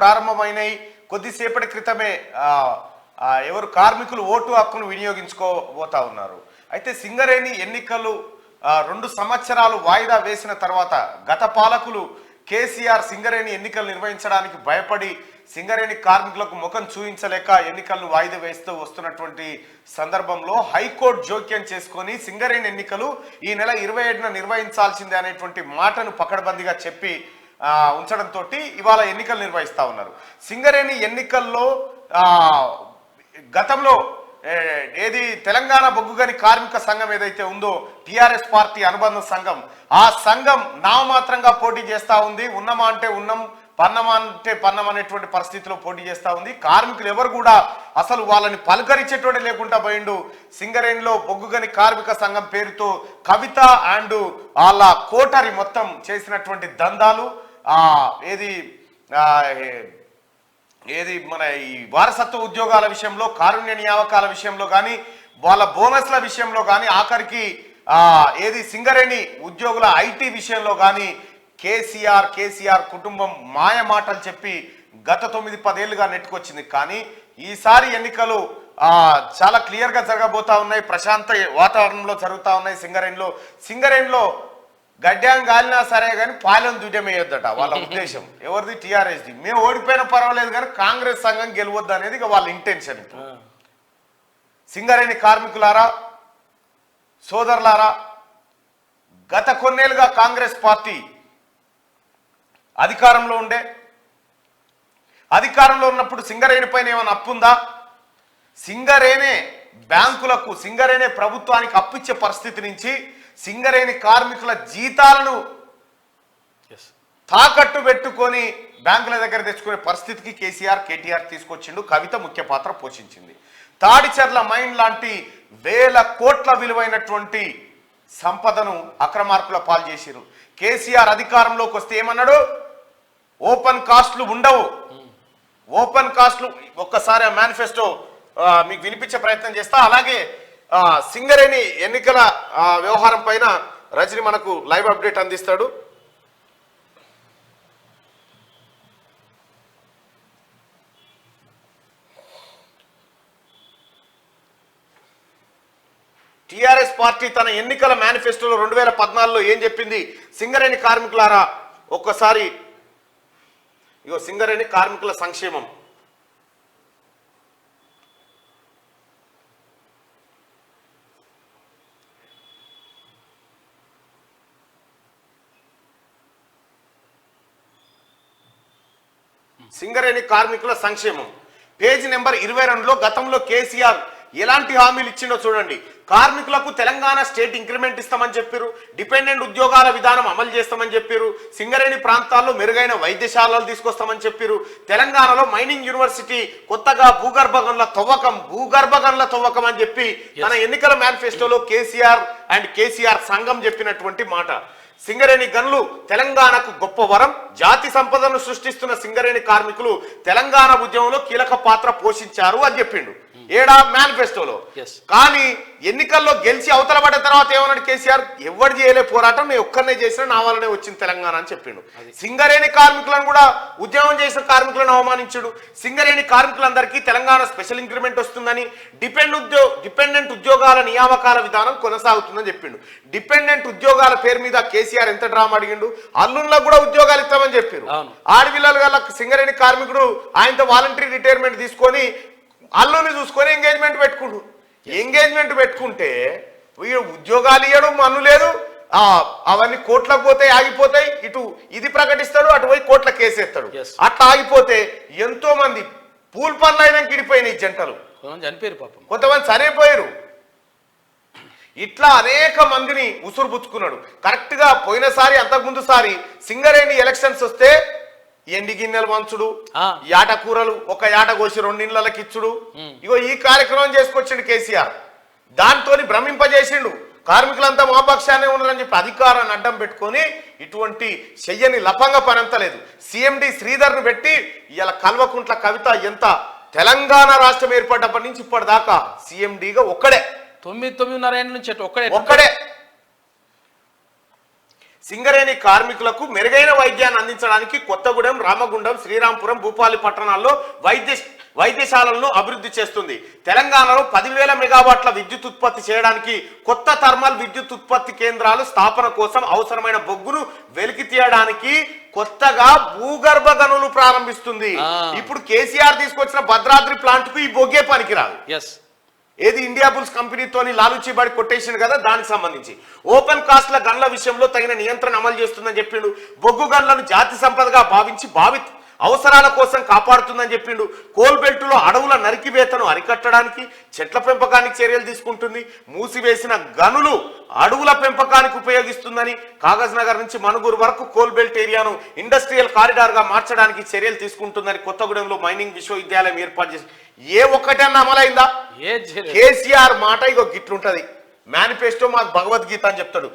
ప్రారంభమైనాయి. కొద్దిసేపటి క్రితమే ఎవరు కార్మికులు ఓటు హక్కును వినియోగించుకోబోతా ఉన్నారు. అయితే సింగరేణి ఎన్నికలు 2 సంవత్సరాలు వాయిదా వేసిన తర్వాత గత పాలకులు కేసీఆర్ సింగరేణి ఎన్నికలు నిర్వహించడానికి భయపడి సింగరేణి కార్మికులకు ముఖం చూయించలేక ఎన్నికలను వాయిదా వేస్తూ వస్తున్నటువంటి సందర్భంలో హైకోర్టు జోక్యం చేసుకొని సింగరేణి ఎన్నికలు ఈ నెల 27న నిర్వహించాల్సిందే అనేటువంటి మాటను పకడ్బందీగా చెప్పి ఉంచడంతో ఇవాళ ఎన్నికలు నిర్వహిస్తా ఉన్నారు. సింగరేణి ఎన్నికల్లో గతంలో ఏది తెలంగాణ బొగ్గుగని కార్మిక సంఘం ఏదైతే ఉందో టిఆర్ఎస్ పార్టీ అనుబంధ సంఘం, ఆ సంఘం నామమాత్రంగా పోటీ చేస్తూ ఉంది. ఉన్నమా అంటే ఉన్నాం, పన్నమా అంటే పన్నం అనేటువంటి పరిస్థితిలో పోటీ చేస్తూ ఉంది. కార్మికులు ఎవరు కూడా అసలు వాళ్ళని పలకరించేటోడే లేకుండా పోయిండు. సింగరేణిలో బొగ్గుగని కార్మిక సంఘం పేరుతో కవిత అండ్ వాళ్ళ కోటరి మొత్తం చేసినటువంటి దందాలు ఏది మన ఈ వారసత్వ ఉద్యోగాల విషయంలో, కారుణ్య నియామకాల విషయంలో కానీ, వాళ్ళ బోనస్ల విషయంలో కానీ, ఆఖరికి ఏది సింగరేణి ఉద్యోగుల ఐటీ విషయంలో కానీ కేసీఆర్ కుటుంబం మాయ మాటలు చెప్పి గత 9-10 ఏళ్లుగా నెట్టుకొచ్చింది. కానీ ఈసారి ఎన్నికలు చాలా క్లియర్గా జరగబోతా ఉన్నాయి. ప్రశాంత వాతావరణంలో జరుగుతూ ఉన్నాయి. సింగరేణిలో గడ్డ్యాం గాలినా సరే కానీ పాలెం దుడ్యమేయొద్దట వాళ్ళ ఉద్దేశం. ఎవరిది? టీఆర్ఎస్ది. మేము ఓడిపోయినా పర్వాలేదు కానీ కాంగ్రెస్ సంఘం గెలవద్దు అనేది ఇక వాళ్ళ ఇంటెన్షన్. ఇప్పుడు సింగరేణి కార్మికులారా, సోదరులారా, గత కొన్నేళ్ళుగా కాంగ్రెస్ పార్టీ అధికారంలో ఉన్నప్పుడు సింగరేణి పైన ఏమైనా అప్పుందా? సింగరేణే బ్యాంకులకు, సింగరేణే ప్రభుత్వానికి అప్పిచ్చే పరిస్థితి నుంచి సింగరేణి కార్మికుల జీతాలను తాకట్టు పెట్టుకొని బ్యాంకుల దగ్గర తెచ్చుకునే పరిస్థితికి కేటీఆర్ తీసుకొచ్చిండు. కవిత ముఖ్య పాత్ర పోషించింది. తాడిచెర్ల మైన్ లాంటి వేల కోట్ల విలువైనటువంటి సంపదను అక్రమార్కుల పాలు చేసిరు. కేసీఆర్ అధికారంలోకి వస్తే ఏమన్నాడు? ఓపెన్ కాస్ట్లు ఉండవు. ఓపెన్ కాస్ట్లు ఒక్కసారి ఆ మేనిఫెస్టో మీకు వినిపించే ప్రయత్నం చేస్తా. అలాగే సింగరేణి ఎన్నికల వ్యవహారం పైన రజని మనకు లైవ్ అప్డేట్ అందిస్తాడు. టిఆర్ఎస్ పార్టీ తన ఎన్నికల మేనిఫెస్టోలో 2014లో ఏం చెప్పింది? సింగరేణి కార్మికులారా ఒక్కసారి ఇగో సింగరేణి కార్మికుల సంక్షేమం. సింగరేణి కార్మికుల సంక్షేమం పేజీ నెంబర్ 22లో గతంలో కేసీఆర్ ఎలాంటి హామీలు ఇచ్చిందో చూడండి. కార్మికులకు తెలంగాణ స్టేట్ ఇంక్రిమెంట్ ఇస్తామని చెప్పారు. డిపెండెంట్ ఉద్యోగాల విధానం అమలు చేస్తామని చెప్పారు. సింగరేణి ప్రాంతాల్లో మెరుగైన వైద్యశాలలు తీసుకొస్తామని చెప్పారు. తెలంగాణలో మైనింగ్ యూనివర్సిటీ కొత్తగా భూగర్భ గనుల తవ్వకం అని చెప్పి తన ఎన్నికల మేనిఫెస్టోలో కేసీఆర్ సంఘం చెప్పినటువంటి మాట. సింగరేణి గనులు తెలంగాణకు గొప్ప వరం. జాతి సంపదను సృష్టిస్తున్న సింగరేణి కార్మికులు తెలంగాణ ఉద్యమంలో కీలక పాత్ర పోషించారు అని చెప్పిండు ఏడా మేనిఫెస్టోలో. కానీ ఎన్నికల్లో గెలిచి అవతల పడ్డ తర్వాత ఏమన్నాడు కేసీఆర్? ఎవరు చేయలే పోరాటం, నేను ఒక్కరినే చేసిన, నా వల్లనే వచ్చింది తెలంగాణ అని చెప్పిండు. సింగరేణి కార్మికులను కూడా, ఉద్యమం చేసిన కార్మికులను అవమానించాడు. సింగరేణి కార్మికులందరికీ తెలంగాణ స్పెషల్ ఇంక్రిమెంట్ వస్తుందని, డిపెండెంట్ ఉద్యోగాల నియామకాల విధానం కొనసాగుతుందని చెప్పిండు. డిపెండెంట్ ఉద్యోగాల పేరు మీద కేసీఆర్ ఎంత డ్రామా అడిగిండు. అల్లుళ్ళకు కూడా ఉద్యోగాలు ఇస్తామని చెప్పారు. ఆడపిల్లల గల సింగరేణి కార్మికుడు ఆయనతో వాలంటరీ రిటైర్మెంట్ తీసుకొని అల్లుని చూసుకొని ఎంగేజ్మెంట్ పెట్టుకుంటే ఉద్యోగాలు ఇవ్వడం మన్ను లేదు. అవన్నీ కోట్లకు పోతాయి, ఆగిపోతాయి. ఇటు ఇది ప్రకటిస్తాడు, అటు పోయి కోట్ల కేసేస్తాడు. అట్లా ఆగిపోతే ఎంతో మంది పూల్ పనులు అయినా గిడిపోయినాయి జంటలు, కొంతమంది చనిపోయారు. ఇట్లా అనేక మందిని ఉసురుపుచ్చుకున్నాడు. కరెక్ట్ గా పోయినసారి, అంతకుముందు సారి సింగరేణి ఎలక్షన్స్ వస్తే ఎండి గిన్నెలు మంచుడు, యాట కూరలు ఒక యాట కోసి 2 ఇళ్ళకి ఇచ్చుడు, ఇగో ఈ కార్యక్రమం చేసుకొచ్చిండు కేసీఆర్. దాంతో భ్రమింపజేసిండు. కార్మికులంతా మా పక్షానే ఉన్నారని చెప్పి అధికారాన్ని అడ్డం పెట్టుకొని ఇటువంటి చెయ్యని లపంగా పనంతలేదు. సిఎండి శ్రీధర్ను పెట్టి ఇలా కల్వకుంట్ల కవిత ఎంత తెలంగాణ రాష్ట్రం ఏర్పడ్డప్పటి నుంచి ఇప్పటిదాకా సిఎండిగా ఒక్కడే 9.5 ఏళ్ళ నుంచి ఒక్కడే. సింగరేణి కార్మికులకు మెరుగైన వైద్యాన్ని అందించడానికి కొత్తగూడెం, రామగుండం, శ్రీరాంపురం, భూపాలి పట్టణాల్లో వైద్యశాలలను అభివృద్ధి చేస్తుంది. తెలంగాణలో 10,000 మెగావాట్ల విద్యుత్ ఉత్పత్తి చేయడానికి కొత్త థర్మల్ విద్యుత్ ఉత్పత్తి కేంద్రాలు స్థాపన కోసం అవసరమైన బొగ్గును వెలికి తీయడానికి కొత్తగా భూగర్భ గనులు ప్రారంభిస్తుంది. ఇప్పుడు కేసీఆర్ తీసుకొచ్చిన భద్రాద్రి ప్లాంట్ కు ఈ బొగ్గే పనికిరాదు. ఏది ఇండియా బుల్స్ కంపెనీతోని లాలుచీబడి కొట్టేసింది కదా, దానికి సంబంధించి ఓపెన్ కాస్ట్ల గన్ల విషయంలో తగిన నియంత్రణ అమలు చేస్తుందని చెప్పిండు. బొగ్గు గన్లను జాతి సంపదగా భావించి అవసరాల కోసం కాపాడుతుందని చెప్పిండు. కోల్బెల్టులో అడవుల నరికివేతను అరికట్టడానికి చెట్ల పెంపకానికి చర్యలు తీసుకుంటుంది. మూసివేసిన గనులు అడవుల పెంపకానికి ఉపయోగిస్తుందని, కాగజ్ నగర్ నుంచి మనుగూరు వరకు కోల్బెల్ట్ ఏరియాను ఇండస్ట్రియల్ కారిడార్ గా మార్చడానికి చర్యలు తీసుకుంటుందని కొత్తగూడెంలో మైనింగ్ విశ్వవిద్యాలయం ఏర్పాటు చేసి ఏ ఒక్కటన్నా అమలైందా? కేసీఆర్ మాట ఇగో గిట్లుంటది. మేనిఫెస్టో మాకు భగవద్గీత అని చెప్తాడు.